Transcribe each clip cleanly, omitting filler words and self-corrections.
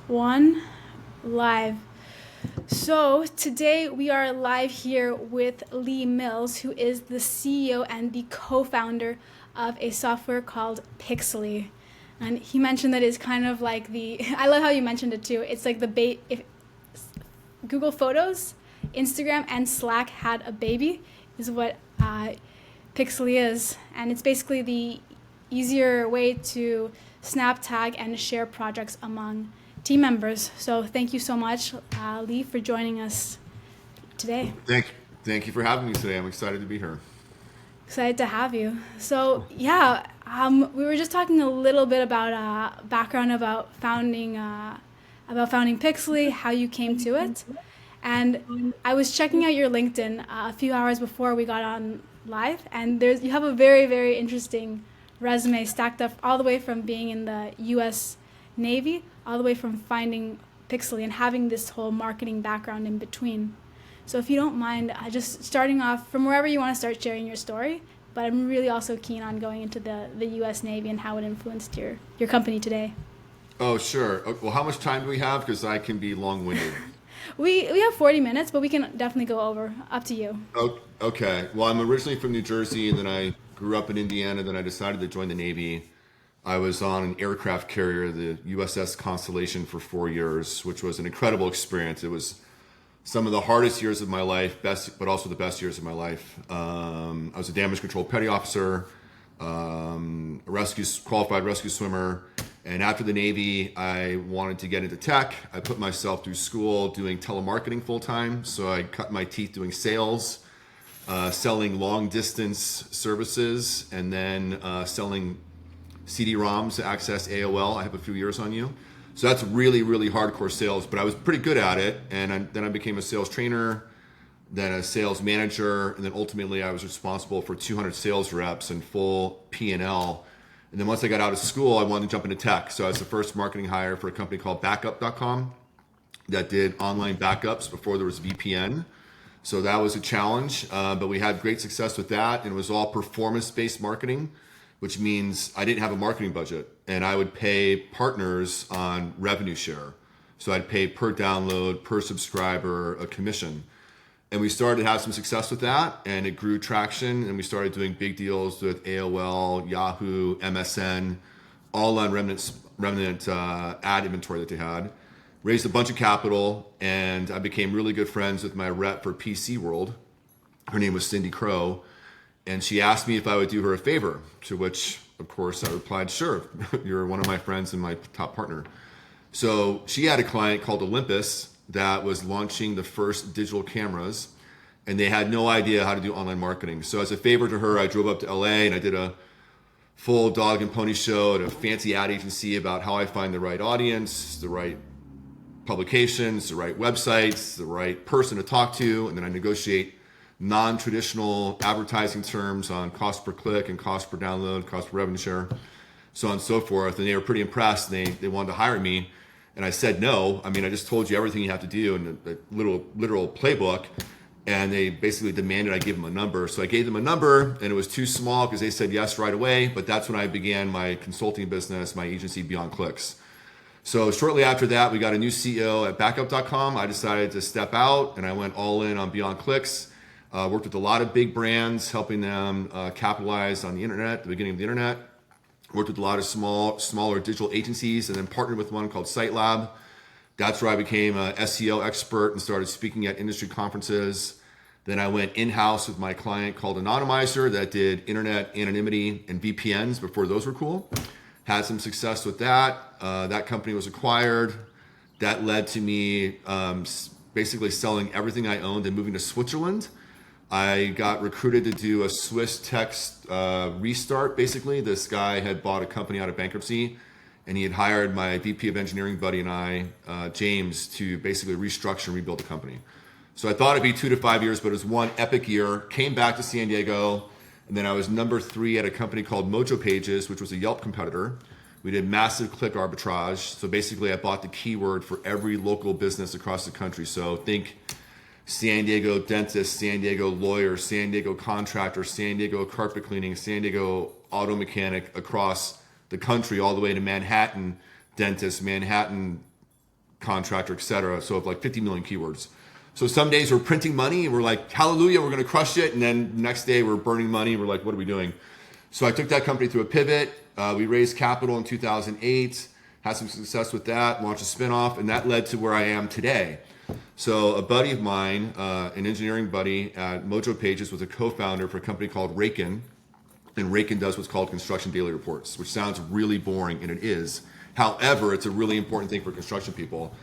One, live. So today we are live here with Lee Mills, who is the CEO and the co-founder of a software called Pixly. And he mentioned that it's kind of like I love how you mentioned it too. It's like if Google Photos, Instagram, and Slack had a baby, is what Pixly is. And it's basically the easier way to snap, tag, and share projects among team members. So thank you so much, Lee, for joining us today. Thank you for having me today. I'm excited to be here. Excited to have you. So yeah, we were just talking a little bit about background about founding Pixly, how you came to it, and I was checking out your LinkedIn a few hours before we got on live, and you have a very interesting resume stacked up all the way from being in the U.S. Navy, all the way from finding Pixly and having this whole marketing background in between. So if you don't mind, just starting off from wherever you want to start sharing your story, but I'm really also keen on going into the U.S. Navy and how it influenced your company today. Oh, sure. Well, how much time do we have? Because I can be long-winded. We have 40 minutes, but we can definitely go over. Up to you. Oh, okay. Well, I'm originally from New Jersey, and then I grew up in Indiana. Then I decided to join the Navy. I was on an aircraft carrier, the USS Constellation, for 4 years, which was an incredible experience. It was some of the hardest years of my life, but also the best years of my life. I was a damage control petty officer, qualified rescue swimmer. And after the Navy, I wanted to get into tech. I put myself through school doing telemarketing full time. So I cut my teeth doing sales, selling long distance services, and then selling CD-ROMs to access AOL. I have a few years on you. So that's really hardcore sales, but I was pretty good at it. And then I became a sales trainer, then a sales manager, and then ultimately I was responsible for 200 sales reps and full P&L. And then once I got out of school, I wanted to jump into tech. So I was the first marketing hire for a company called backup.com that did online backups before there was VPN. So that was a challenge, but we had great success with that. And it was all performance-based marketing, which means I didn't have a marketing budget, and I would pay partners on revenue share. So I'd pay per download, per subscriber, a commission. And we started to have some success with that, and it grew traction, and we started doing big deals with AOL, Yahoo, MSN, all on remnant ad inventory that they had. Raised a bunch of capital, and I became really good friends with my rep for PC World. Her name was Cindy Crow, and she asked me if I would do her a favor, to which, of course, I replied, sure, you're one of my friends and my top partner. So she had a client called Olympus that was launching the first digital cameras, and they had no idea how to do online marketing. So as a favor to her, I drove up to LA and I did a full dog and pony show at a fancy ad agency about how I find the right audience, the right publications, the right websites, the right person to talk to, and then I negotiate non-traditional advertising terms on cost per click and cost per download, cost per revenue share, so on and so forth. And they were pretty impressed. They wanted to hire me. And I said no. I mean, I just told you everything you have to do in the literal playbook. And they basically demanded I give them a number. So I gave them a number, and it was too small because they said yes right away. But that's when I began my consulting business, my agency, Beyond Clicks. So shortly after that, we got a new CEO at backup.com. I decided to step out, and I went all in on Beyond Clicks. Worked with a lot of big brands, helping them capitalize on the internet, the beginning of the internet. Worked with a lot of smaller digital agencies, and then partnered with one called SiteLab. That's where I became an SEO expert and started speaking at industry conferences. Then I went in-house with my client called Anonymizer that did internet anonymity and VPNs before those were cool. Had some success with that. That company was acquired. That led to me basically selling everything I owned and moving to Switzerland. I got recruited to do a Swiss tech restart, basically. This guy had bought a company out of bankruptcy, and he had hired my VP of engineering buddy and I, James, to basically restructure and rebuild the company. So I thought it'd be 2 to 5 years, but it was one epic year. Came back to San Diego, and then I was number 3 at a company called Mojo Pages, which was a Yelp competitor. We did massive click arbitrage. So basically, I bought the keyword for every local business across the country. So think San Diego dentist, San Diego lawyer, San Diego contractor, San Diego carpet cleaning, San Diego auto mechanic across the country, all the way to Manhattan dentist, Manhattan contractor, etc. So of like 50 million keywords. So some days we're printing money and we're like, hallelujah, we're going to crush it. And then the next day we're burning money. And we're like, what are we doing? So I took that company through a pivot. We raised capital in 2008, had some success with that, launched a spinoff, and that led to where I am today. So a buddy of mine, an engineering buddy at Mojo Pages, was a co-founder for a company called Raken. And Raken does what's called construction daily reports, which sounds really boring, and it is. However, it's a really important thing for construction people.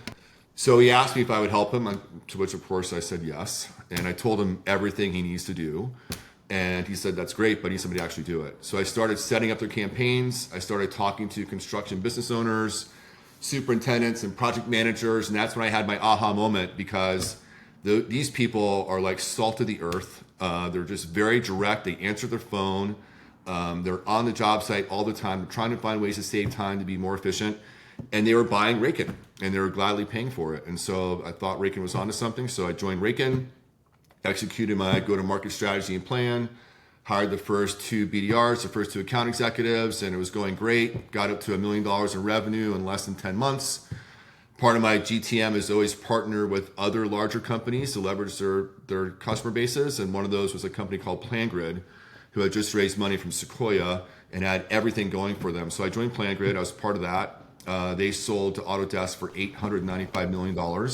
So he asked me if I would help him, to which, of course, I said yes. And I told him everything he needs to do. And he said, that's great, but I need somebody to actually do it. So I started setting up their campaigns. I started talking to construction business owners, superintendents, and project managers. And that's when I had my aha moment, because these people are like salt of the earth. They're just very direct. They answer their phone. They're on the job site all the time. They're trying to find ways to save time, to be more efficient. And they were buying Raken, and they were gladly paying for it. And so I thought Raken was onto something. So I joined Raken, executed my go-to-market strategy and plan, hired the first 2 BDRs, the first 2 account executives, and it was going great. Got up to $1 million in revenue in less than 10 months. Part of my GTM is always partner with other larger companies to leverage their customer bases. And one of those was a company called PlanGrid, who had just raised money from Sequoia and had everything going for them. So I joined PlanGrid. I was part of that. They sold to Autodesk for $895 million.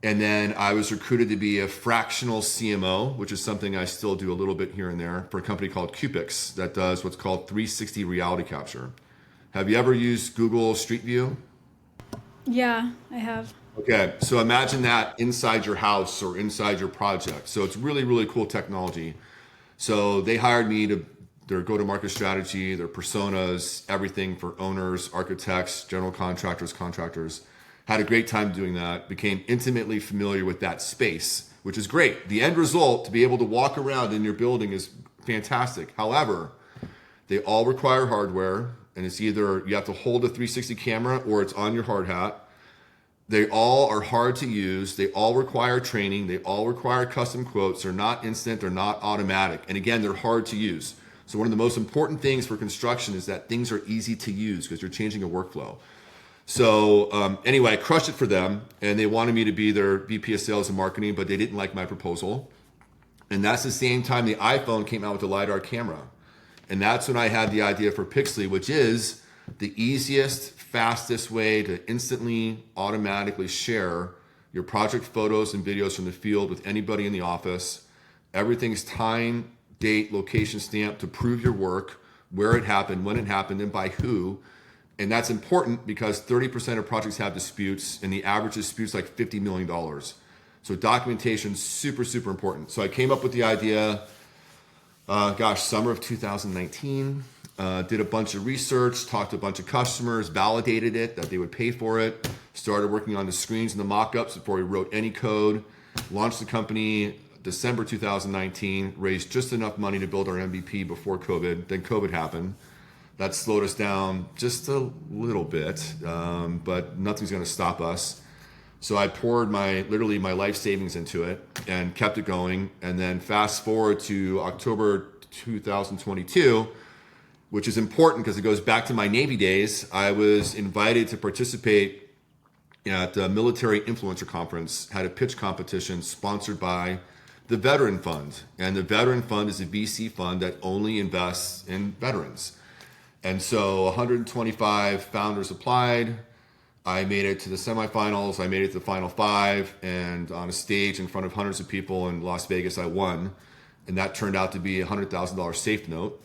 And then I was recruited to be a fractional CMO, which is something I still do a little bit here and there, for a company called Cupix that does what's called 360 reality capture. Have you ever used Google Street View? Yeah, I have. Okay, so imagine that inside your house or inside your project. So it's really, really cool technology. So they hired me to their go-to-market strategy, their personas, everything for owners, architects, general contractors, contractors. Had a great time doing that, became intimately familiar with that space, which is great. The end result, to be able to walk around in your building, is fantastic. However, they all require hardware, and it's either you have to hold a 360 camera or it's on your hard hat. They all are hard to use. They all require training. They all require custom quotes. They're not instant. They're not automatic. And again, they're hard to use. So one of the most important things for construction is that things are easy to use because you're changing a workflow. So anyway, I crushed it for them, and they wanted me to be their VP of sales and marketing, but they didn't like my proposal. And that's the same time the iPhone came out with the LiDAR camera. And that's when I had the idea for Pixly, which is the easiest, fastest way to instantly, automatically share your project photos and videos from the field with anybody in the office. Everything's time, date, location stamped to prove your work, where it happened, when it happened, and by who. And that's important because 30% of projects have disputes, and the average dispute's like $50 million. So documentation is super, super important. So I came up with the idea, summer of 2019. Did a bunch of research, talked to a bunch of customers, validated it, that they would pay for it, started working on the screens and the mock-ups before we wrote any code, launched the company December 2019, raised just enough money to build our MVP before COVID. Then COVID happened. That slowed us down just a little bit, but nothing's going to stop us. So I poured literally my life savings into it and kept it going. And then fast forward to October 2022, which is important because it goes back to my Navy days. I was invited to participate at the Military Influencer Conference, had a pitch competition sponsored by the Veteran Fund. And the Veteran Fund is a VC fund that only invests in veterans. And so 125 founders applied. I made it to the semifinals. I made it to the final 5. And on a stage in front of hundreds of people in Las Vegas, I won. And that turned out to be a $100,000 safe note.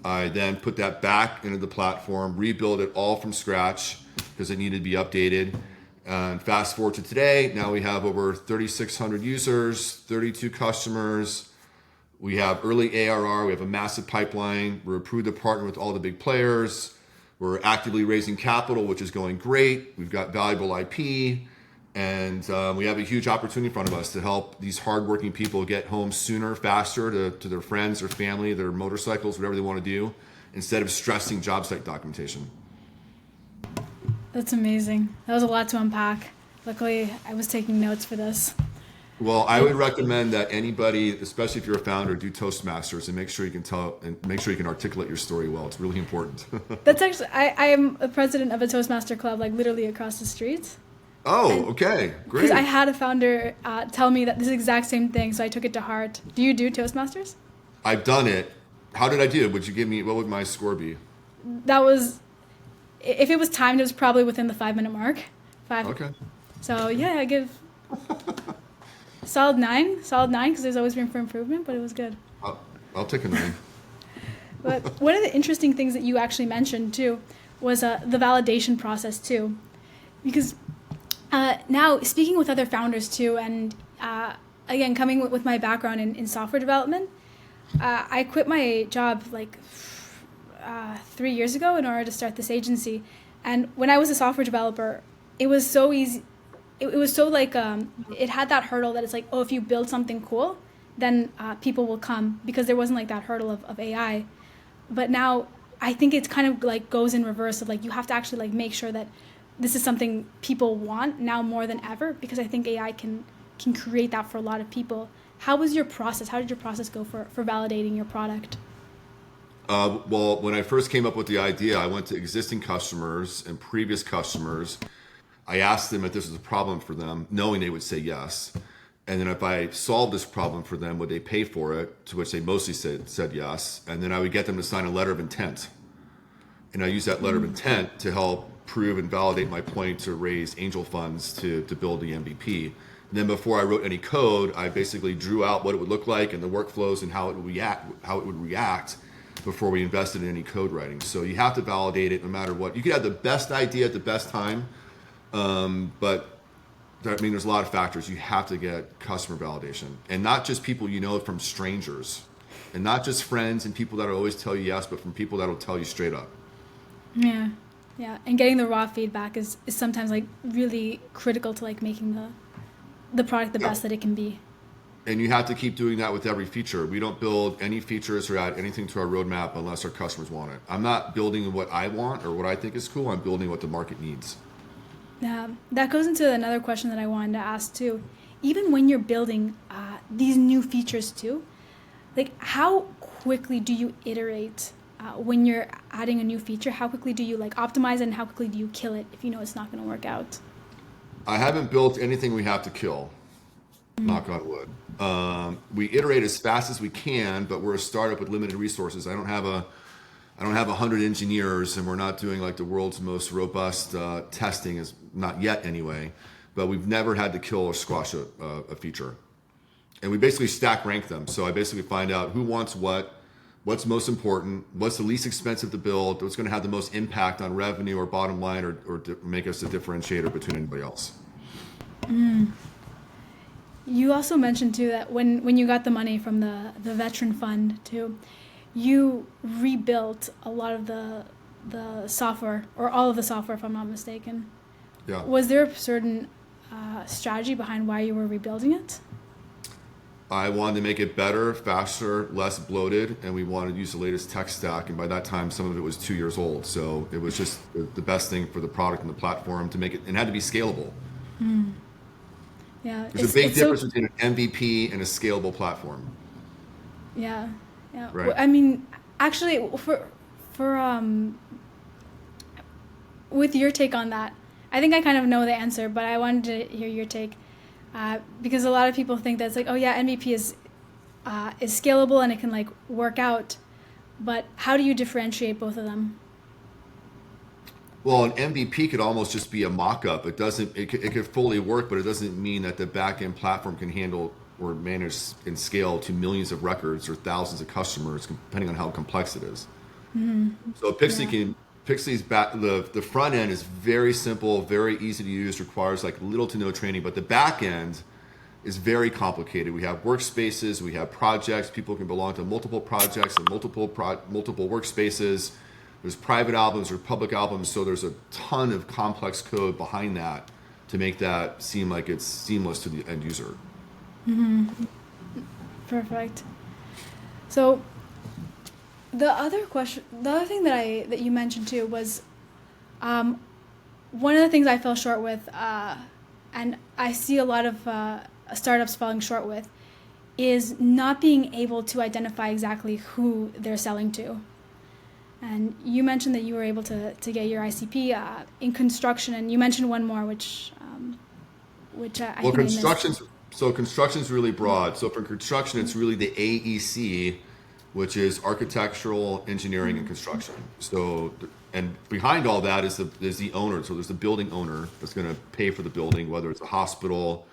I then put that back into the platform, rebuilt it all from scratch because it needed to be updated. And fast forward to today, now we have over 3,600 users, 32 customers. We have early ARR. We have a massive pipeline. We're approved to partner with all the big players. We're actively raising capital, which is going great. We've got valuable IP. And we have a huge opportunity in front of us to help these hardworking people get home sooner, faster to their friends, their family, their motorcycles, whatever they want to do, instead of stressing job site documentation. That's amazing. That was a lot to unpack. Luckily, I was taking notes for this. Well, I would recommend that anybody, especially if you're a founder, do Toastmasters and make sure you can articulate your story well. It's really important. That's actually, I am a president of a Toastmaster club, like literally across the street. Oh, okay, Because I great. had a founder tell me that this exact same thing, so I took it to heart. Do you do Toastmasters? I've done it. How did I do? Would you give me, what would my score be? That was, if it was timed, it was probably within the 5 minute mark. Five. Okay. So yeah, I give solid nine, because there's always room for improvement, but it was good. I'll, I'll take a 9. But one of the interesting things that you actually mentioned too was the validation process too, because now speaking with other founders too, and again coming with my background in software development, I quit my job like 3 years ago in order to start this agency, and when I was a software developer, it was so easy. It was so like it had that hurdle that it's like, oh, if you build something cool, then people will come, because there wasn't like that hurdle of AI. But now I think it's kind of like goes in reverse of like you have to actually like make sure that this is something people want now more than ever, because I think AI can create that for a lot of people. How was your process? How did your process go for validating your product? Well, when I first came up with the idea, I went to existing customers and previous customers. I asked them if this was a problem for them, knowing they would say yes. And then if I solved this problem for them, would they pay for it? To which they mostly said yes. And then I would get them to sign a letter of intent. And I use that letter of intent to help prove and validate my point to raise angel funds to build the MVP. And then before I wrote any code, I basically drew out what it would look like and the workflows and how it would react before we invested in any code writing. So you have to validate it no matter what. You could have the best idea at the best time, but there's a lot of factors. You have to get customer validation, and not just people you know from strangers, and not just friends and people that will always tell you yes, but from people that will tell you straight up. Yeah, yeah, and getting the raw feedback is sometimes like really critical to like making the product the best that it can be. And you have to keep doing that with every feature. We don't build any features or add anything to our roadmap unless our customers want it. I'm not building what I want or what I think is cool. I'm building what the market needs. Yeah, that goes into another question that I wanted to ask too. Even when you're building these new features too, like how quickly do you iterate when you're adding a new feature? How quickly do you like optimize it, and how quickly do you kill it if you know it's not going to work out? I haven't built anything we have to kill. Knock on wood. We iterate as fast as we can, but we're a startup with limited resources. I don't have 100 engineers, and we're not doing like the world's most robust testing, is not yet anyway. But we've never had to kill or squash a feature, and we basically stack rank them. So I basically find out who wants what's most important, what's the least expensive to build, what's going to have the most impact on revenue or bottom line, or make us a differentiator between anybody else. You also mentioned too that when you got the money from the veteran fund too, you rebuilt a lot of the software, or all of the software if I'm not mistaken. Yeah. Was there a certain strategy behind why you were rebuilding it? I wanted to make it better, faster, less bloated, and we wanted to use the latest tech stack. And by that time, some of it was 2 years old. So it was just the best thing for the product and the platform to make it, and it had to be scalable. Yeah, There's a big difference between an MVP and a scalable platform. Yeah, yeah. Right. Well, I mean, actually, for with your take on that, I think I kind of know the answer, but I wanted to hear your take, because a lot of people think that it's like, oh yeah, MVP is scalable and it can like work out, but how do you differentiate both of them? Well, an MVP could almost just be a mock-up. It doesn't. It could fully work, but it doesn't mean that the back-end platform can handle or manage and scale to millions of records or thousands of customers, depending on how complex it is. So Pixly's the front end is very simple, very easy to use, requires like little to no training, but the back end is very complicated. We have workspaces, we have projects. People can belong to multiple projects and multiple workspaces. There's private albums or public albums, so there's a ton of complex code behind that to make that seem like it's seamless to the end user. Perfect. So the other thing that you mentioned too was one of the things I fell short with, and I see a lot of startups falling short with, is not being able to identify exactly who they're selling to. And you mentioned that you were able to get your ICP in construction, and you mentioned one more, which which I Well, think I missed. construction's really broad. So for construction, it's really the AEC, which is architectural, engineering, and construction. So, and behind all that is the owner. So there's the building owner that's going to pay for the building, whether it's a hospital,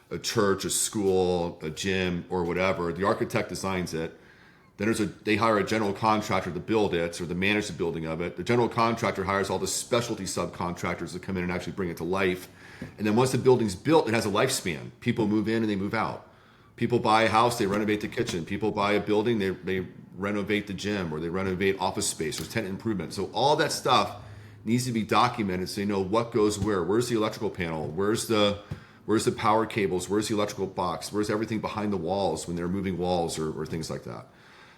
a church, a school, a gym, or whatever. The architect designs it. Then they hire a general contractor to build it or to manage the building of it. The general contractor hires all the specialty subcontractors to come in and actually bring it to life. And then once the building's built, it has a lifespan. People move in and they move out. People buy a house, they renovate the kitchen. People buy a building, they renovate the gym or they renovate office space. There's tenant improvement. So all that stuff needs to be documented so you know what goes where. Where's the electrical panel? Where's the power cables? Where's the electrical box? Where's everything behind the walls when they're moving walls or things like that?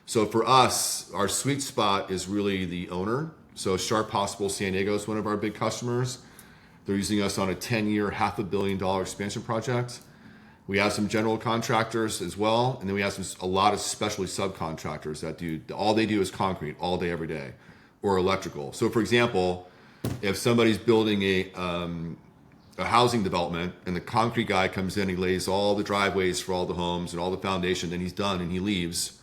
So for us, our sweet spot is really the owner. So Sharp Hospital San Diego is one of our big customers. They're using us on a 10-year, $500 million expansion project. We have some general contractors as well, and then we have a lot of specialty subcontractors that all they do is concrete all day, every day, or electrical. So for example, if somebody's building a housing development and the concrete guy comes in, he lays all the driveways for all the homes and all the foundation, then he's done and he leaves.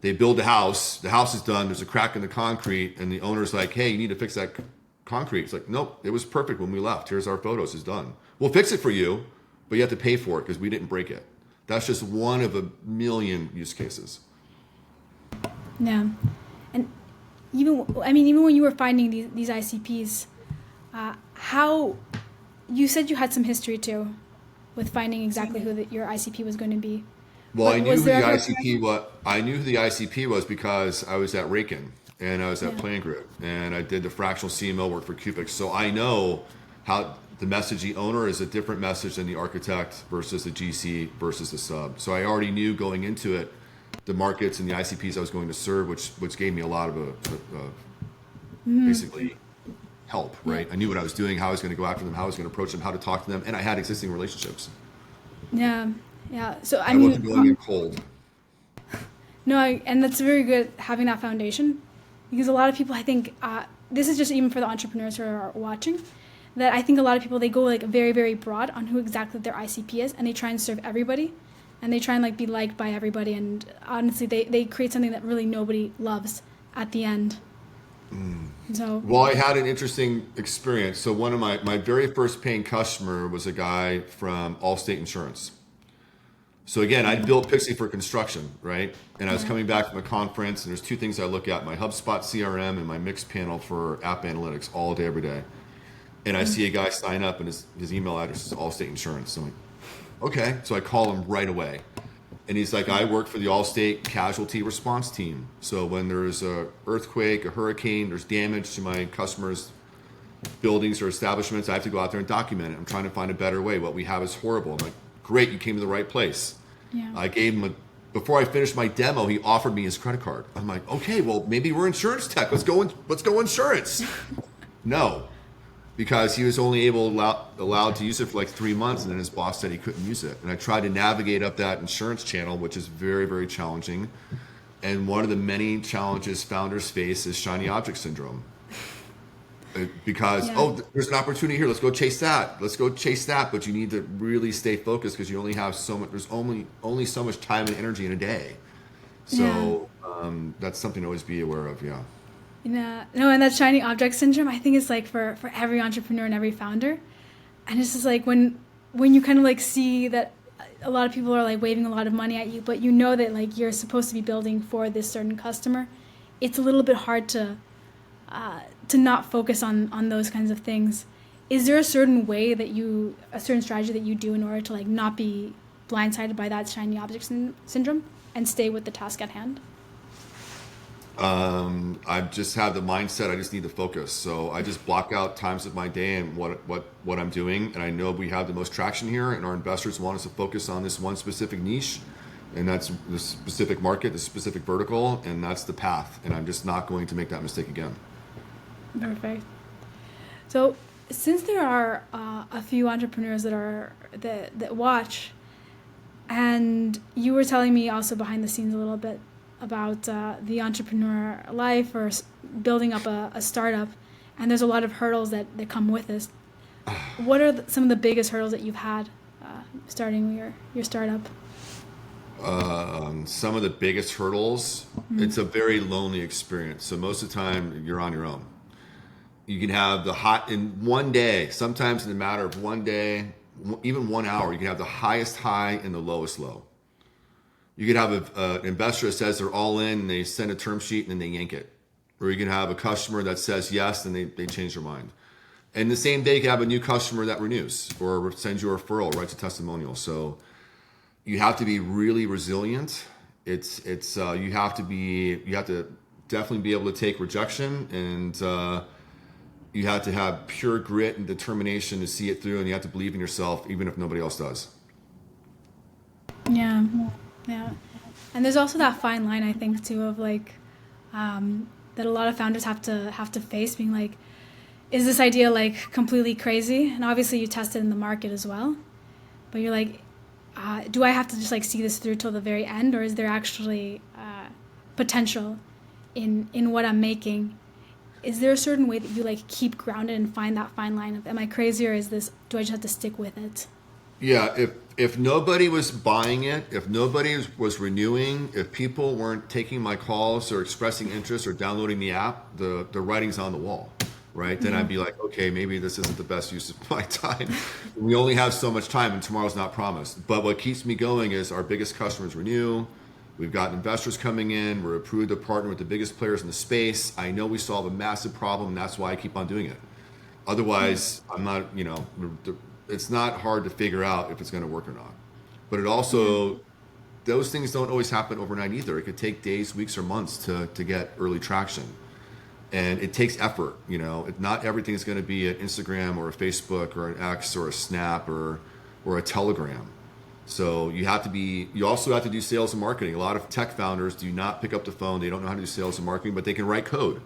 They build the house is done, there's a crack in the concrete, and the owner's like, hey, you need to fix that concrete. It's like, nope, it was perfect when we left. Here's our photos, it's done. We'll fix it for you, but you have to pay for it because we didn't break it. That's just one of a million use cases. Yeah. And even when you were finding these ICPs, how you said you had some history too with finding exactly who your ICP was going to be. Well, I knew who the ICP was because I was at Raycon and I was at Plan Group and I did the fractional CMO work for Cubic. So I know how the message the owner is a different message than the architect versus the GC versus the sub. So I already knew going into it the markets and the ICPs I was going to serve, which gave me a lot of basically help, right? I knew what I was doing, how I was going to go after them, how I was going to approach them, how to talk to them, and I had existing relationships. Yeah. Yeah, so I wasn't going in cold. No, and that's very good having that foundation, because a lot of people, I think, this is just even for the entrepreneurs who are watching, that I think a lot of people, they go like very, very broad on who exactly their ICP is, and they try and serve everybody, and they try and like be liked by everybody, and honestly, they create something that really nobody loves at the end. Well, I had an interesting experience. So one of my very first paying customer was a guy from Allstate Insurance. So again, I built Pixly for construction, right? And I was coming back from a conference, and there's two things I look at: my HubSpot CRM and my mix panel for app analytics all day, every day. And I see a guy sign up, and his email address is Allstate Insurance. So I'm like, okay. So I call him right away. And he's like, I work for the Allstate Casualty Response Team. So when there's an earthquake, a hurricane, there's damage to my customers' buildings or establishments, I have to go out there and document it. I'm trying to find a better way. What we have is horrible. I'm like, great, you came to the right place. Yeah. I gave him before I finished my demo, he offered me his credit card. I'm like, okay, well, maybe we're insurance tech. Let's go insurance. No, because he was only allowed to use it for like 3 months, and then his boss said he couldn't use it. And I tried to navigate up that insurance channel, which is very, very challenging. And one of the many challenges founders face is shiny object syndrome. Because, there's an opportunity here. Let's go chase that. But you need to really stay focused because you only have so much. There's only so much time and energy in a day. So that's something to always be aware of. Yeah. Yeah. No, and that shiny object syndrome, I think is like for every entrepreneur and every founder. And it's just like when you kind of like see that a lot of people are like waving a lot of money at you, but you know that like you're supposed to be building for this certain customer, it's a little bit hard to not focus on those kinds of things. Is there a certain strategy that you do in order to like not be blindsided by that shiny object syndrome and stay with the task at hand? I just have the mindset, I just need to focus. So I just block out times of my day and what I'm doing. And I know we have the most traction here, and our investors want us to focus on this one specific niche, and that's the specific market, the specific vertical, and that's the path. And I'm just not going to make that mistake again. Perfect. So since there are a few entrepreneurs that watch, and you were telling me also behind the scenes a little bit about the entrepreneur life or building up a startup, and there's a lot of hurdles that come with this. What are some of the biggest hurdles that you've had starting your startup? Some of the biggest hurdles, it's a very lonely experience. So most of the time you're on your own. You can have the hot in one day, sometimes in a matter of one day, even 1 hour, you can have the highest high and the lowest low. You could have an investor that says they're all in and they send a term sheet and then they yank it. Or you can have a customer that says yes and they change their mind. And the same day you can have a new customer that renews or sends you a referral, writes a testimonial. So you have to be really resilient. You have to definitely be able to take rejection, and you have to have pure grit and determination to see it through, and you have to believe in yourself even if nobody else does. Yeah, yeah. And there's also that fine line, I think, too, of like that a lot of founders have to face, being like, is this idea like completely crazy? And obviously you test it in the market as well, but you're like, do I have to just like see this through till the very end, or is there actually potential in what I'm making? Is there a certain way that you like keep grounded and find that fine line of, am I crazy, or do I just have to stick with it? Yeah, if nobody was buying it, if nobody was renewing, if people weren't taking my calls or expressing interest or downloading the app, the writing's on the wall, right? Then I'd be like, okay, maybe this isn't the best use of my time. We only have so much time and tomorrow's not promised. But what keeps me going is our biggest customers renew. We've got investors coming in. We're approved to partner with the biggest players in the space. I know we solve a massive problem, and that's why I keep on doing it. Otherwise, I'm not, it's not hard to figure out if it's going to work or not. But it also, those things don't always happen overnight either. It could take days, weeks, or months to get early traction. And it takes effort. Not everything is going to be an Instagram or a Facebook or an X or a Snap or a Telegram. So you also have to do sales and marketing. A lot of tech founders do not pick up the phone. They don't know how to do sales and marketing, but they can write code.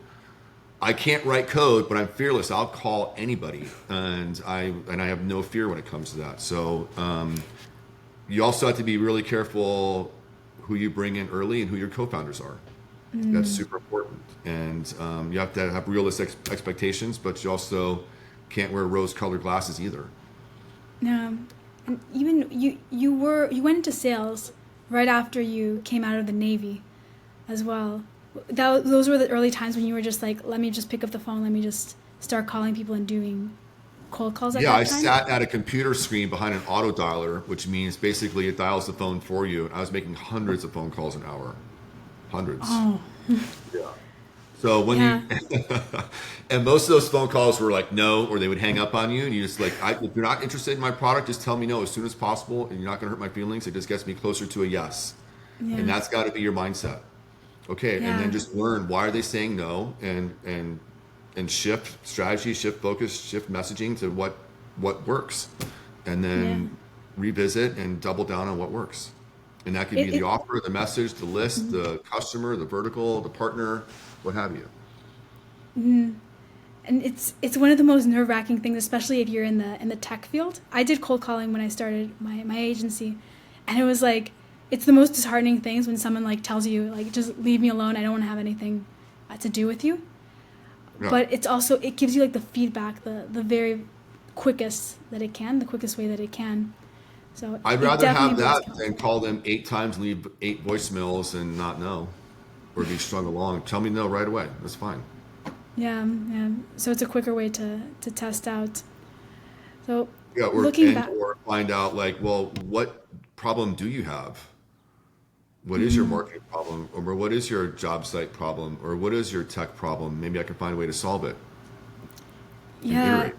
I can't write code, but I'm fearless. I'll call anybody, and I have no fear when it comes to that. So you also have to be really careful who you bring in early and who your co-founders are. That's super important. And you have to have realistic expectations, but you also can't wear rose-colored glasses either. No, and even you went into sales right after you came out of the Navy, as well. Those were the early times when you were just like, let me just pick up the phone, let me just start calling people and doing cold calls at that time? I sat at a computer screen behind an auto dialer, which means basically it dials the phone for you. And I was making hundreds of phone calls an hour. Hundreds. Oh. Yeah. So when and most of those phone calls were like no, or they would hang up on you. And you just like, if you're not interested in my product, just tell me no as soon as possible. And you're not going to hurt my feelings. It just gets me closer to a yes. Yeah. And that's got to be your mindset. Okay. Yeah. And then just learn, why are they saying no, and shift strategy, shift focus, shift messaging to what works, and then revisit and double down on what works. And that could be the offer, the message, the list, the customer, the vertical, the partner, what have you. And it's one of the most nerve-wracking things, especially if you're in the tech field. I did cold calling when I started my agency, and it was like, it's the most disheartening things when someone like tells you like, just leave me alone, I don't want to have anything to do with you. Yeah. But it gives you like the feedback, the very quickest the quickest way that it can. So I'd rather have that than call them 8 times, leave 8 voicemails and not know, or be strung along. Tell me no right away. That's fine. Yeah. So it's a quicker way to test out. So or find out like, well, what problem do you have? What is your marketing problem, or what is your job site problem, or what is your tech problem? Maybe I can find a way to solve it. Yeah.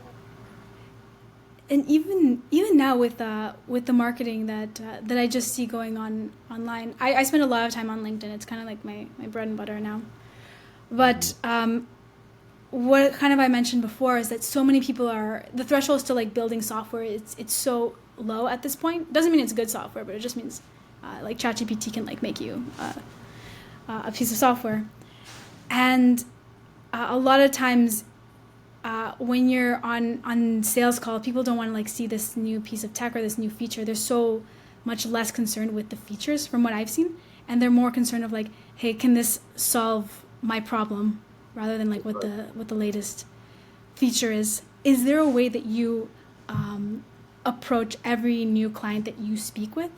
And even now with the marketing that I just see going on online, I spend a lot of time on LinkedIn. It's kind of like my bread and butter now. But what kind of I mentioned before is that so many people the thresholds to like building software, it's so low at this point. Doesn't mean it's good software, but it just means like ChatGPT can like make you a piece of software. And a lot of times when you're on sales call, people don't want to like see this new piece of tech or this new feature. They're so much less concerned with the features from what I've seen, and they're more concerned of like, hey, can this solve my problem, rather than like what the latest feature is. is there a way that you approach every new client that you speak with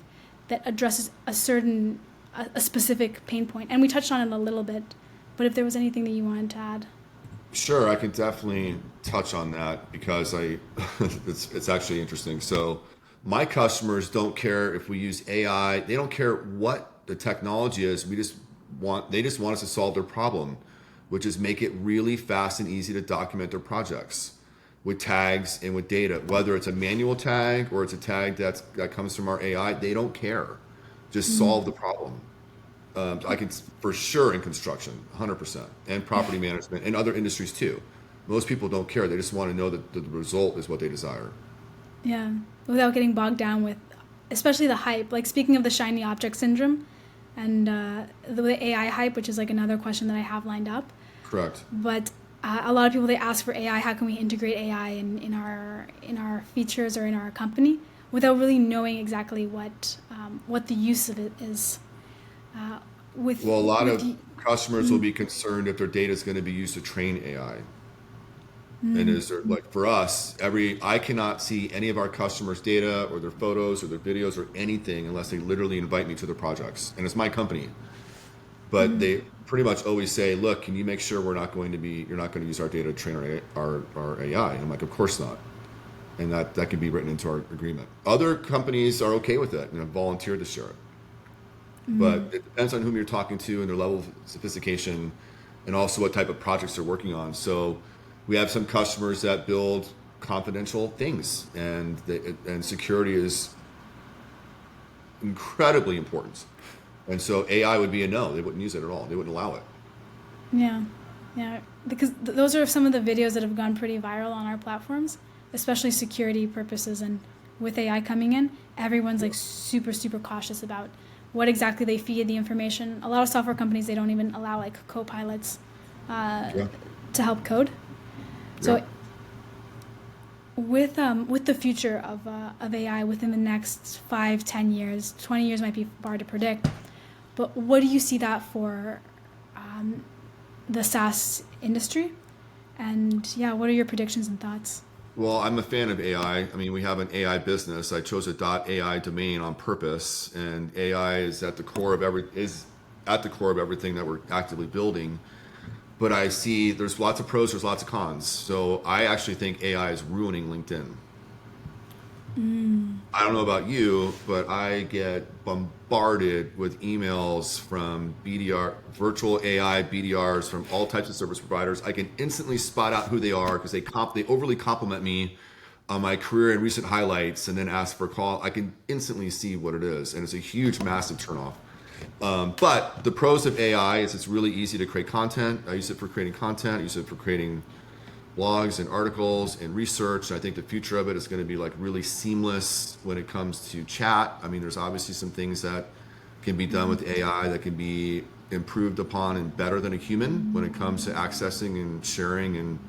that addresses a specific pain point? And we touched on it a little bit, but if there was anything that you wanted to add. Sure, I can definitely touch on that because it's actually interesting. So my customers don't care if we use AI. They don't care what the technology is. They just want us to solve their problem, which is make it really fast and easy to document their projects with tags and with data. Whether it's a manual tag or it's a tag that comes from our AI, they don't care. Just solve the problem. I can for sure in construction, 100%, and property management and other industries too. Most people don't care. They just want to know that the result is what they desire. Yeah, without getting bogged down with, especially the hype. Like speaking of the shiny object syndrome, and the AI hype, which is like another question that I have lined up. Correct. But a lot of people, they ask for AI. How can we integrate AI in our features or in our company without really knowing exactly what the use of it is? A lot of customers will be concerned if their data is going to be used to train AI. And is there, like for us, I cannot see any of our customers' data or their photos or their videos or anything unless they literally invite me to their projects. And it's my company. But they pretty much always say, look, can you make sure you're not going to use our data to train our AI? And I'm like, of course not. And that can be written into our agreement. Other companies are okay with it and have volunteered to share it. But it depends on whom you're talking to and their level of sophistication and also what type of projects they're working on. So we have some customers that build confidential things, and security is incredibly important. And so AI would be a no. They wouldn't use it at all. They wouldn't allow it. Yeah, yeah, because those are some of the videos that have gone pretty viral on our platforms, especially security purposes. And with AI coming in, everyone's like super, super cautious about what exactly they feed the information. A lot of software companies, they don't even allow like co-pilots to help code. So with the future of AI within the next 5, 10 years, 20 years might be hard to predict, but what do you see that for the SaaS industry? And what are your predictions and thoughts? Well, I'm a fan of AI. I mean, we have an AI business. I chose a .ai domain on purpose, and AI is at the core of everything that we're actively building. But I see there's lots of pros, there's lots of cons. So I actually think AI is ruining LinkedIn. I don't know about you, but I get bombarded with emails from virtual AI BDRs from all types of service providers. I can instantly spot out who they are because they overly compliment me on my career and recent highlights and then ask for a call. I can instantly see what it is, and it's a huge, massive turnoff. But the pros of AI is it's really easy to create content. I use it for creating content. I use it for creating blogs and articles and research. And I think the future of it is going to be like really seamless when it comes to chat. I mean, there's obviously some things that can be done with AI that can be improved upon and better than a human when it comes to accessing and sharing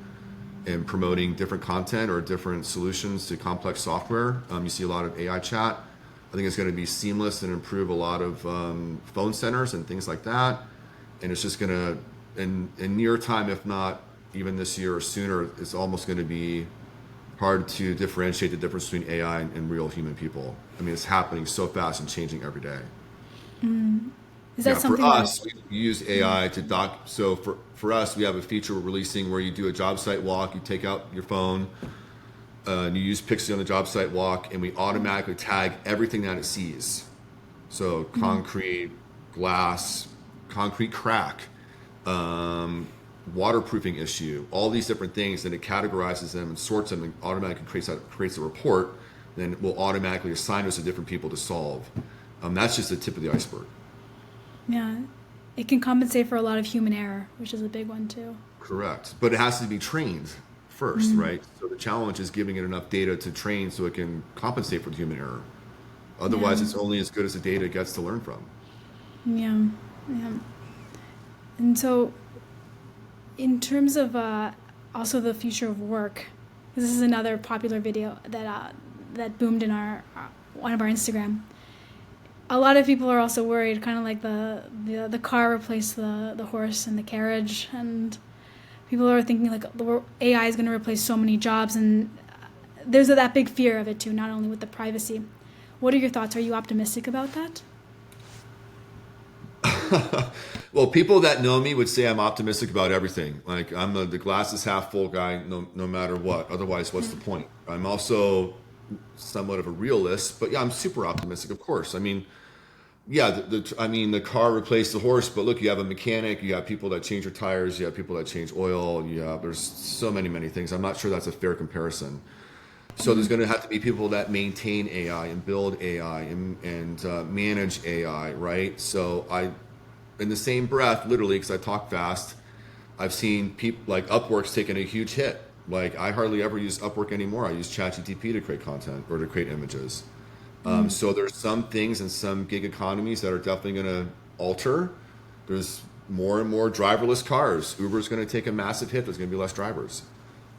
and promoting different content or different solutions to complex software. You see a lot of AI chat. I think it's going to be seamless and improve a lot of phone centers and things like that. And it's just going to, in near time, if not even this year or sooner, it's almost going to be hard to differentiate the difference between AI and real human people. I mean, it's happening so fast and changing every day. Is that something for us, we use AI to doc. So for us, we have a feature we're releasing where you do a job site walk, you take out your phone, and you use Pixly on the job site walk, and we automatically tag everything that it sees. So concrete, glass, concrete crack, waterproofing issue, all these different things, and it categorizes them and sorts them and automatically creates a report. Then it will automatically assign us to different people to solve. That's just the tip of the iceberg. Yeah, it can compensate for a lot of human error, which is a big one too. Correct, but it has to be trained first, right? So the challenge is giving it enough data to train so it can compensate for the human error. Otherwise, it's only as good as the data it gets to learn from. Yeah. And so, in terms of also the future of work, this is another popular video that boomed in one of our Instagram. A lot of people are also worried, kind of like the car replaced the horse and the carriage, and people are thinking like the AI is going to replace so many jobs, and there's that big fear of it too, not only with the privacy. What are your thoughts? Are you optimistic about that? Well, people that know me would say I'm optimistic about everything. Like I'm the glass is half full guy, no matter what. Otherwise, what's the point? I'm also somewhat of a realist, but yeah, I'm super optimistic. Of course, I mean, yeah, the car replaced the horse, but look, you have a mechanic, you have people that change your tires, you have people that change oil, there's so many things. I'm not sure that's a fair comparison. So there's going to have to be people that maintain AI and build AI and manage AI, right? So in the same breath, literally, because I talk fast, I've seen people like Upwork's taking a huge hit. Like I hardly ever use Upwork anymore. I use ChatGPT to create content or to create images. So there's some things and some gig economies that are definitely going to alter. There's more and more driverless cars. Uber's going to take a massive hit. There's going to be less drivers.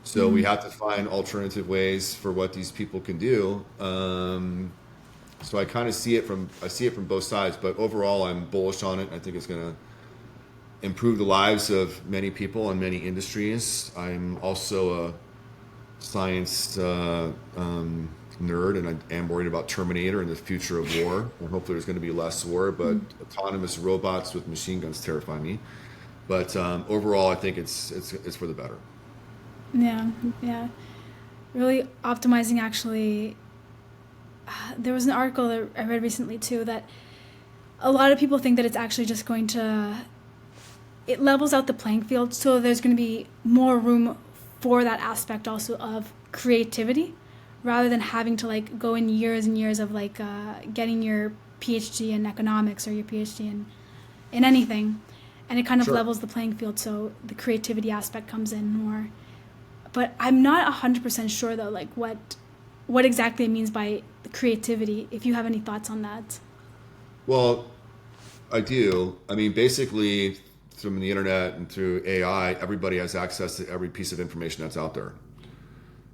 So we have to find alternative ways for what these people can do. So I kind of see it from both sides, but overall I'm bullish on it. I think it's going to improve the lives of many people in many industries. I'm also a science nerd, and I am worried about Terminator and the future of war. And hopefully there's going to be less war, but autonomous robots with machine guns terrify me. But overall, I think it's for the better. Yeah. Really optimizing, actually. There was an article that I read recently too that a lot of people think that it's actually just going to, it levels out the playing field, so there's going to be more room for that aspect also of creativity, rather than having to like go in years and years of like getting your PhD in economics or your PhD in anything, and it kind of Sure. levels the playing field, so the creativity aspect comes in more. But I'm not 100% sure though, like what exactly it means by creativity, if you have any thoughts on that. Well, I do. I mean, basically, through the internet and through AI, everybody has access to every piece of information that's out there.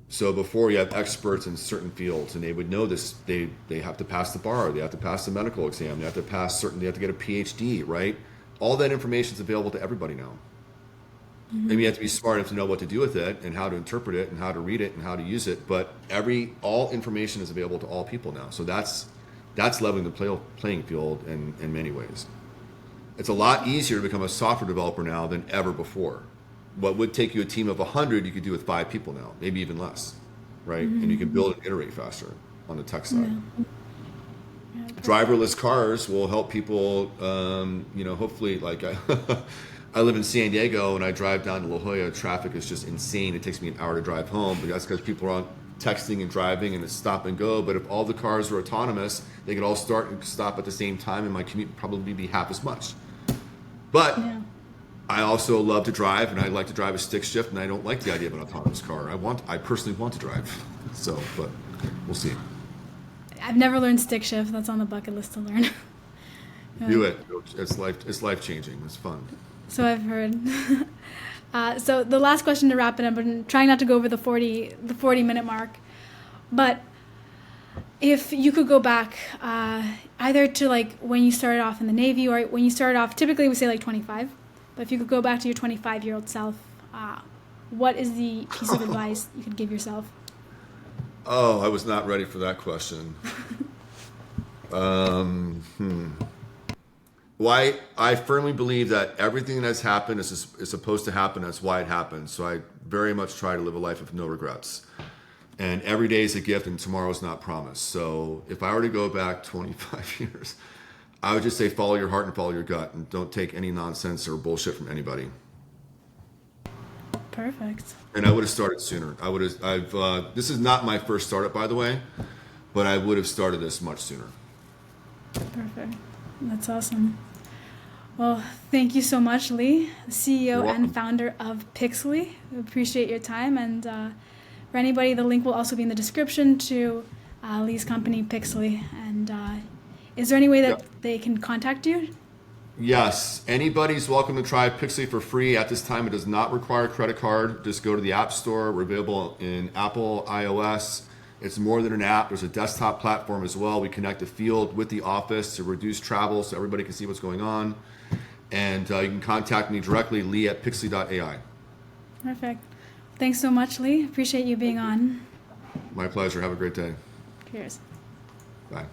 So before you have experts in certain fields, and they would know this, they have to pass the bar, they have to pass the medical exam, they have to get a PhD, right? All that information is available to everybody now. Maybe you have to be smart enough to know what to do with it and how to interpret it and how to read it and how to use it. But all information is available to all people now. So that's leveling the playing field in many ways. It's a lot easier to become a software developer now than ever before. What would take you a team of 100, you could do with 5 people now, maybe even less, right? And you can build and iterate faster on the tech side. Driverless cars will help people, hopefully, like I live in San Diego and I drive down to La Jolla. Traffic is just insane. It takes me an hour to drive home, but that's because people are on texting and driving and it's stop and go. But if all the cars were autonomous, they could all start and stop at the same time, and my commute would probably be half as much. But I also love to drive, and I like to drive a stick shift, and I don't like the idea of an autonomous car. I personally want to drive. So, but we'll see. I've never learned stick shift. That's on the bucket list to learn. Do it. It's life changing. It's fun. So I've heard. So the last question to wrap it up, and trying not to go over the 40-minute mark, but if you could go back either to like when you started off in the Navy or when you started off, typically we say like 25, but if you could go back to your 25-year-old self, what is the piece of advice you could give yourself? Oh, I was not ready for that question. Well, I firmly believe that everything that's happened is supposed to happen. That's why it happened. So I very much try to live a life of no regrets. And every day is a gift and tomorrow is not promised. So if I were to go back 25 years, I would just say follow your heart and follow your gut, and don't take any nonsense or bullshit from anybody. Perfect. And I would have started sooner. This is not my first startup, by the way, but I would have started this much sooner. Perfect. That's awesome. Well, thank you so much, Lee, CEO and founder of Pixly. We appreciate your time. And for anybody, the link will also be in the description to Lee's company, Pixly. And is there any way that they can contact you? Yes, anybody's welcome to try Pixly for free. At this time, it does not require a credit card. Just go to the App Store. We're available in Apple, iOS. It's more than an app. There's a desktop platform as well. We connect the field with the office to reduce travel so everybody can see what's going on. And you can contact me directly, lee@pixly.ai. Perfect. Thanks so much, Lee. Appreciate you being on. My pleasure. Have a great day. Cheers. Bye.